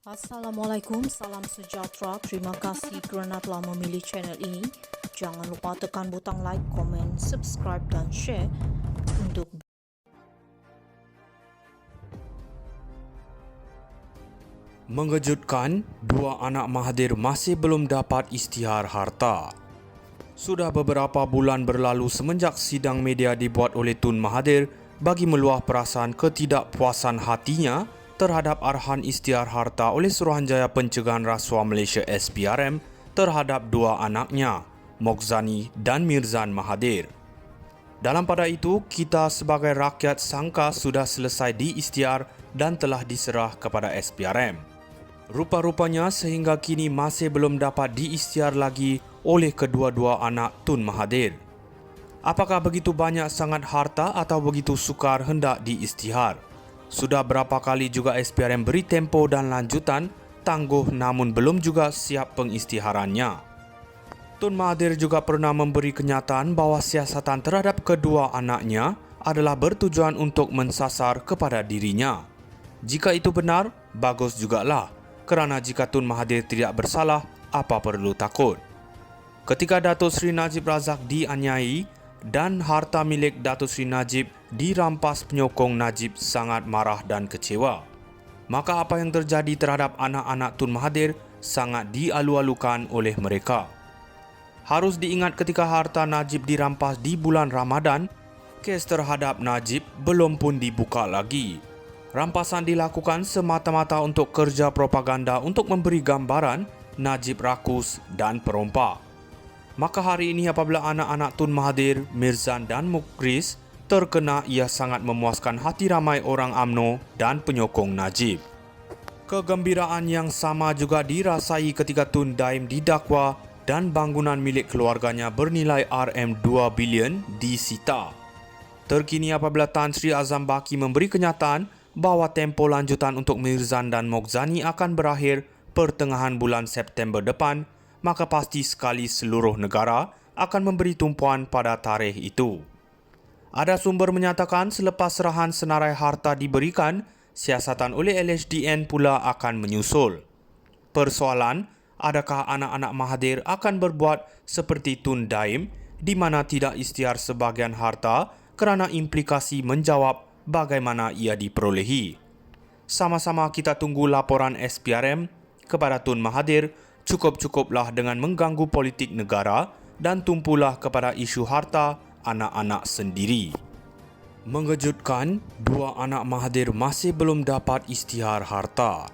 Assalamualaikum, salam sejahtera. Terima kasih kerana telah memilih channel ini. Jangan lupa tekan butang like, komen, subscribe dan share untuk Mengejutkan, dua anak Mahathir masih belum dapat isytihar harta. Sudah beberapa bulan berlalu semenjak sidang media dibuat oleh Tun Mahathir bagi meluah perasaan ketidakpuasan hatinya terhadap arahan isytihar harta oleh Suruhanjaya Pencegahan Rasuah Malaysia SPRM terhadap dua anaknya, Mokzani dan Mirzan Mahathir. Dalam pada itu, kita sebagai rakyat sangka sudah selesai diisytihar dan telah diserah kepada SPRM. Rupa-rupanya sehingga kini masih belum dapat diisytihar lagi oleh kedua-dua anak Tun Mahathir. Apakah begitu banyak sangat harta atau begitu sukar hendak diisytihar? Sudah berapa kali juga SPRM beri tempo dan lanjutan tangguh namun belum juga siap pengisytiharannya. Tun Mahathir juga pernah memberi kenyataan bahawa siasatan terhadap kedua anaknya adalah bertujuan untuk mensasar kepada dirinya. Jika itu benar, bagus jugalah. Kerana jika Tun Mahathir tidak bersalah, apa perlu takut? Ketika Datuk Seri Najib Razak dianiai dan harta milik Datuk Seri Najib dirampas penyokong Najib sangat marah dan kecewa. Maka apa yang terjadi terhadap anak-anak Tun Mahathir sangat dialu-alukan oleh mereka. Harus diingat ketika harta Najib dirampas di bulan Ramadan, kes terhadap Najib belum pun dibuka lagi. Rampasan dilakukan semata-mata untuk kerja propaganda untuk memberi gambaran Najib rakus dan perompak. Maka hari ini apabila anak-anak Tun Mahathir, Mirzan dan Mukhris terkena, ia sangat memuaskan hati ramai orang UMNO dan penyokong Najib. Kegembiraan yang sama juga dirasai ketika Tun Daim didakwa dan bangunan milik keluarganya bernilai RM2 bilion disita. Terkini apabila Tan Sri Azam Baki memberi kenyataan bahawa tempoh lanjutan untuk Mirzan dan Mokzani akan berakhir pertengahan bulan September depan, maka pasti sekali seluruh negara akan memberi tumpuan pada tarikh itu. Ada sumber menyatakan selepas serahan senarai harta diberikan, siasatan oleh LHDN pula akan menyusul. Persoalan, adakah anak-anak Mahathir akan berbuat seperti Tun Daim di mana tidak isytihar sebahagian harta kerana implikasi menjawab bagaimana ia diperolehi. Sama-sama kita tunggu laporan SPRM kepada Tun Mahathir. Cukup-cukuplah dengan mengganggu politik negara dan tumpulah kepada isu harta anak-anak sendiri. Mengejutkan, dua anak Mahathir masih belum dapat isytihar harta.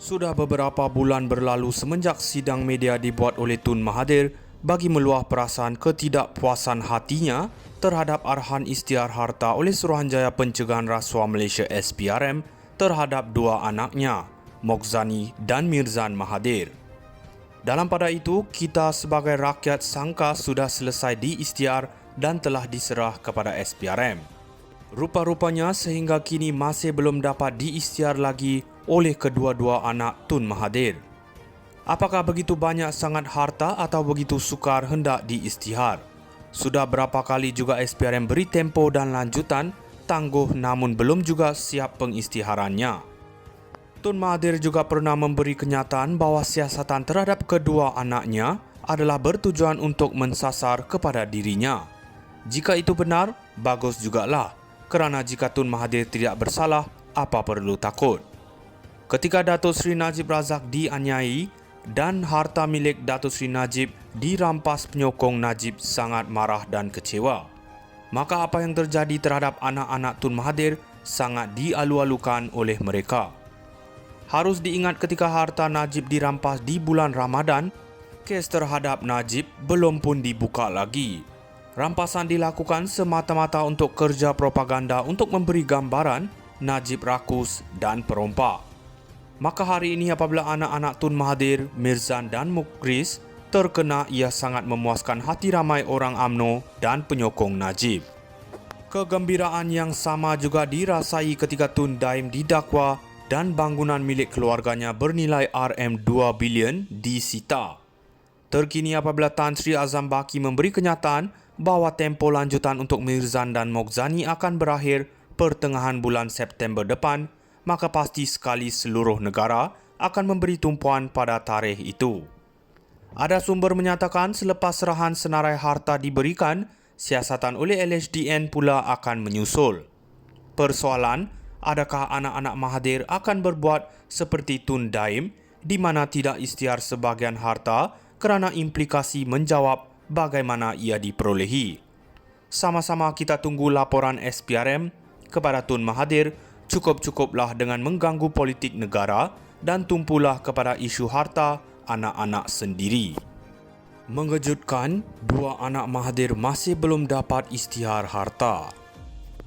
Sudah beberapa bulan berlalu semenjak sidang media dibuat oleh Tun Mahathir bagi meluah perasaan ketidakpuasan hatinya terhadap arahan isytihar harta oleh Suruhanjaya Pencegahan Rasuah Malaysia SPRM terhadap dua anaknya, Mokzani dan Mirzan Mahathir. Dalam pada itu, kita sebagai rakyat sangka sudah selesai diisytihar dan telah diserah kepada SPRM. Rupa-rupanya sehingga kini masih belum dapat diisytihar lagi oleh kedua-dua anak Tun Mahathir. Apakah begitu banyak sangat harta atau begitu sukar hendak diisytihar? Sudah berapa kali juga SPRM beri tempo dan lanjutan tangguh namun belum juga siap pengisytiharannya. Tun Mahathir juga pernah memberi kenyataan bahawa siasatan terhadap kedua anaknya adalah bertujuan untuk mensasar kepada dirinya. Jika itu benar, bagus jugalah. Kerana jika Tun Mahathir tidak bersalah, apa perlu takut? Ketika Datuk Seri Najib Razak dianiai dan harta milik Datuk Seri Najib dirampas penyokong Najib sangat marah dan kecewa. Maka apa yang terjadi terhadap anak-anak Tun Mahathir sangat dialu-alukan oleh mereka. Harus diingat ketika harta Najib dirampas di bulan Ramadan, kes terhadap Najib belum pun dibuka lagi. Rampasan dilakukan semata-mata untuk kerja propaganda untuk memberi gambaran Najib rakus dan perompak. Maka hari ini apabila anak-anak Tun Mahathir, Mirzan dan Mukhris terkena, ia sangat memuaskan hati ramai orang UMNO dan penyokong Najib. Kegembiraan yang sama juga dirasai ketika Tun Daim didakwa dan bangunan milik keluarganya bernilai RM2 bilion disita. Terkini apabila Tan Sri Azam Baki memberi kenyataan bahawa tempoh lanjutan untuk Mirzan dan Mokzani akan berakhir pertengahan bulan September depan, maka pasti sekali seluruh negara akan memberi tumpuan pada tarikh itu. Ada sumber menyatakan selepas serahan senarai harta diberikan, siasatan oleh LHDN pula akan menyusul. Persoalan, adakah anak-anak Mahathir akan berbuat seperti Tun Daim di mana tidak isytihar sebahagian harta kerana implikasi menjawab bagaimana ia diperolehi. Sama-sama kita tunggu laporan SPRM kepada Tun Mahathir. Cukup-cukuplah dengan mengganggu politik negara dan tumpulah kepada isu harta anak-anak sendiri. Mengejutkan, dua anak Mahathir masih belum dapat isytihar harta.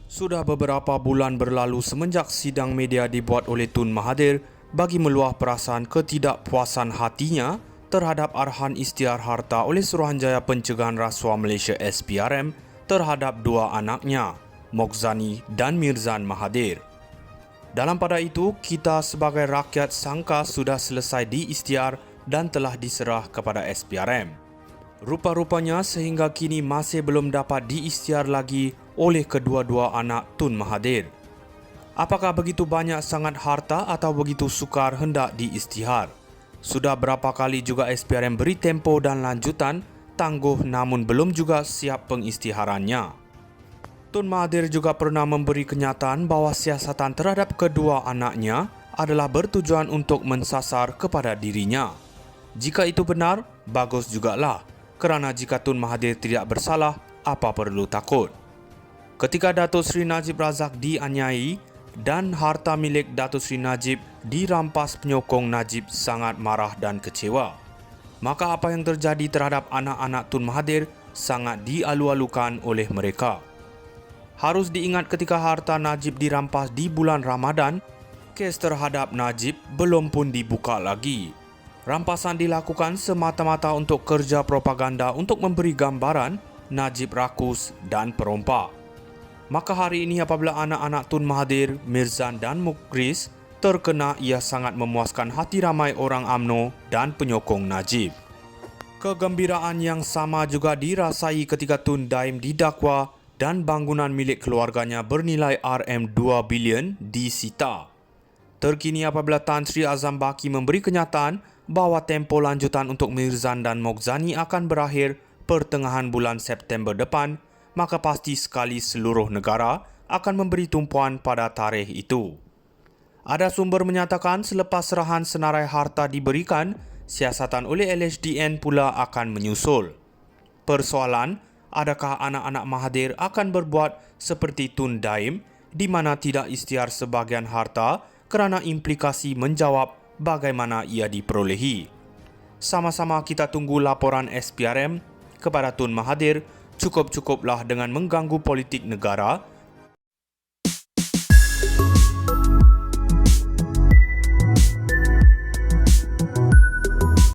Sudah beberapa bulan berlalu semenjak sidang media dibuat oleh Tun Mahathir bagi meluah perasaan ketidakpuasan hatinya terhadap arahan isytihar harta oleh Suruhanjaya Pencegahan Rasuah Malaysia SPRM terhadap dua anaknya, Mokzani dan Mirzan Mahathir. Dalam pada itu, kita sebagai rakyat sangka sudah selesai diisytihar dan telah diserah kepada SPRM. Rupa-rupanya sehingga kini masih belum dapat diisytihar lagi oleh kedua-dua anak Tun Mahathir. Apakah begitu banyak sangat harta atau begitu sukar hendak diisytihar? Sudah berapa kali juga SPRM beri tempo dan lanjutan, tangguh namun belum juga siap pengisytiharannya. Tun Mahathir juga pernah memberi kenyataan bahawa siasatan terhadap kedua anaknya adalah bertujuan untuk mensasar kepada dirinya. Jika itu benar, bagus jugalah. Kerana jika Tun Mahathir tidak bersalah, apa perlu takut? Ketika Datuk Seri Najib Razak dianiai dan harta milik Datuk Seri Najib dirampas penyokong Najib sangat marah dan kecewa. Maka apa yang terjadi terhadap anak-anak Tun Mahathir sangat dialu-alukan oleh mereka. Harus diingat ketika harta Najib dirampas di bulan Ramadan, kes terhadap Najib belum pun dibuka lagi. Rampasan dilakukan semata-mata untuk kerja propaganda untuk memberi gambaran Najib rakus dan perompak. Maka hari ini apabila anak-anak Tun Mahathir, Mirzan dan Mukhris terkena, ia sangat memuaskan hati ramai orang UMNO dan penyokong Najib. Kegembiraan yang sama juga dirasai ketika Tun Daim didakwa dan bangunan milik keluarganya bernilai RM2 bilion disita. Terkini apabila Tan Sri Azam Baki memberi kenyataan bahawa tempoh lanjutan untuk Mirzan dan Mokzani akan berakhir pertengahan bulan September depan, maka pasti sekali seluruh negara akan memberi tumpuan pada tarikh itu. Ada sumber menyatakan selepas serahan senarai harta diberikan, siasatan oleh LHDN pula akan menyusul. Persoalan, adakah anak-anak Mahathir akan berbuat seperti Tun Daim di mana tidak isytihar sebahagian harta kerana implikasi menjawab bagaimana ia diperolehi. Sama-sama kita tunggu laporan SPRM kepada Tun Mahathir. Cukup-cukuplah dengan mengganggu politik negara